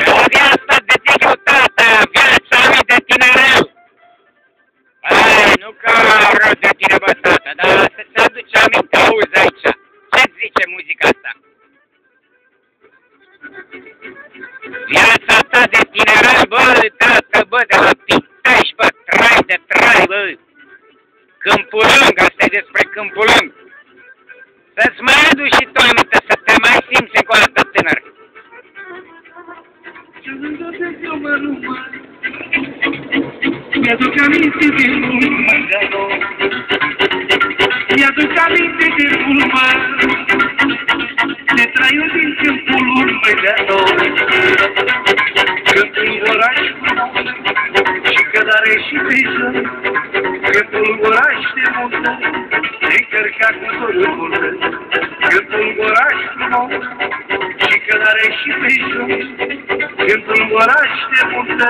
Melodia asta de tine, tata, viața mea de tinerel. Hai, nu că rău de tine, bă, tata, dar să-ți aduci aminte, auzi aici. Ce-ți zice muzica asta? Viața ta de tinerel, bă, tată, bă, de la Pitești, bă, trai de trai, bă. Câmpul Lung, asta e despre Câmpul Lung. Să-ți mai aduci și tu aminte, să te mai simți încă o dată tânăr. Mi-aduc aminte de urmă, mi-aduc aminte de urmă, de traiul din Câmpul Lung, Câmpul oraș și cădare și pejă, Câmpul oraș de muntă, încărcat cu dorul multă, Câmpul oraș frumos și cădare și pejă, Câmpul oraș de muntă,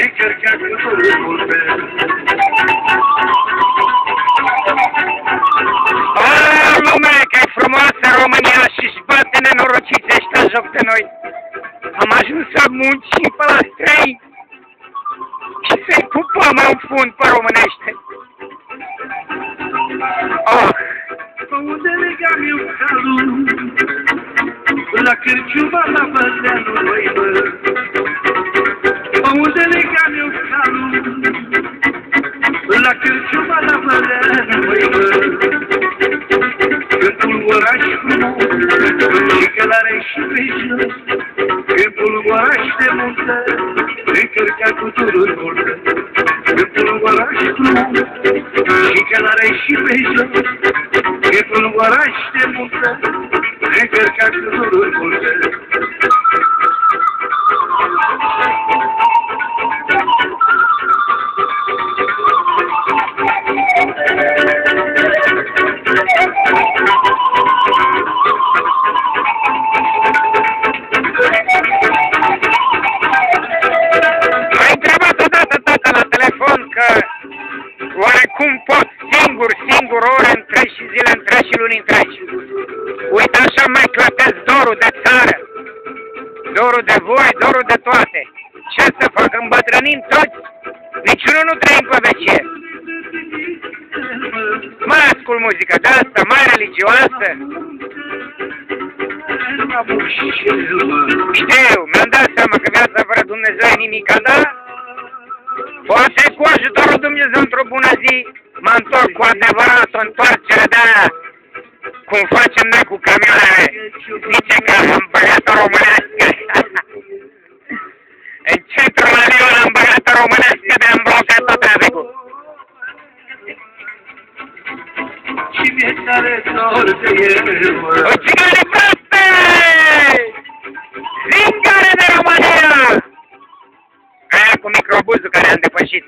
încărcat cu dorul multă. Lume, că e frumoasă România și-și bate nenorociți ăștia joc de noi. Am ajuns să muncim pe la străini și să-i pupăm în fund pe românește. Pe unde legam eu calul, la Cârciuma, la Băleanu, băi, bă. Pe unde legam eu calul, la Cârciuma, la Băleanu, băi, bă. Câmpul oraș frumos și călare și pejă, Câmpul oraș de muntă, încărcat cu tururi multă. Câmpul oraș frumos și călare și pejă, Câmpul oraș de muntă, încărcat cu tururi multe. Ai întrebat odată, tata, la telefon că oarecum pot singur ore întregi și zile întregi și luni întregi. Uite, așa mai clătesc dorul de țară, dorul de voi, dorul de toate. Ce să fac? Îmbătrânim toți? Niciunul nu trăim pe vecie. Mai ascult muzică de asta, mai religioasă. Știu, mi-am dat seama că viața fără Dumnezeu e nimica, dar poate cu ajutorul Dumnezeu într-o bună zi mă întorc cu adevărat o întoarcere de aia, cum facem noi cu camioanele. Zice că am băgat-o românească. În centrul la Leon am băgat-o românească de am blocat tot traficul. Și mi-e tare dor de el, mă. O țigare proaste! Zingare de România! Aia cu microbuzul care am depășit.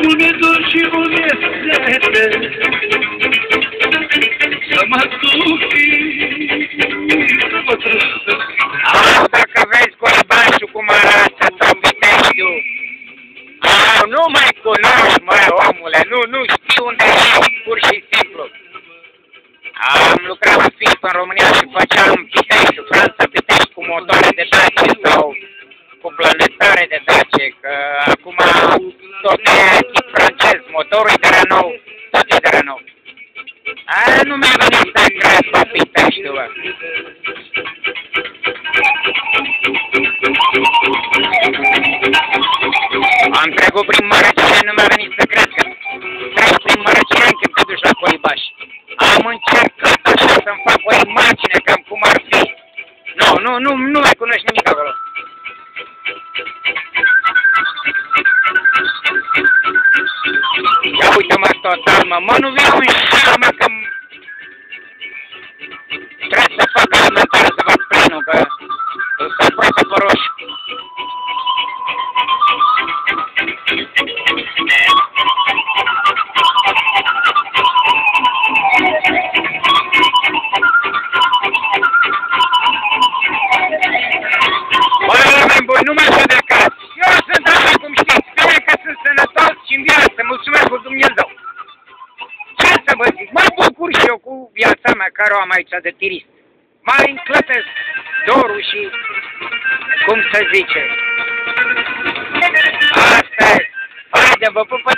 Une dor și une sete, să mă duc, să mă trăsesc. Dacă vezi Colabașul cum arată sau Piteștiul, nu mai cunoști, mă, omule, nu știu unde e, pur și simplu. Am lucrat la FIP în România și făceam Piteștiul, Franța Pitești cu motoare de Dacie sau cu planetare de Dacie, că acum tot e tip francez, motorul e de Renault, tot e de Renault. Nu mi-a venit să cred pe Piteștiul, bă. Am trecut prin Mărăcine, nu mi-a venit să cred că treci prin Mărăcine când te duci la Colibaș. Am încercat așa să-mi fac o imagine cam cum ar fi. Nu mai cunoști nimic acolo. Ia uite-mă total, mă, nu vine un șeală, mă, că trebuie să fac alimentară să fac plinul, că sunt aproape pe roșu. Nu mai știu de acasă. Eu sunt așa cum știți, fie că sunt sănătos și în viață. Mulțumesc cu Dumnezeu. care o am aici de tirist. Mai înclătesc dorul și, cum să zice, asta e. Haide, vă pupă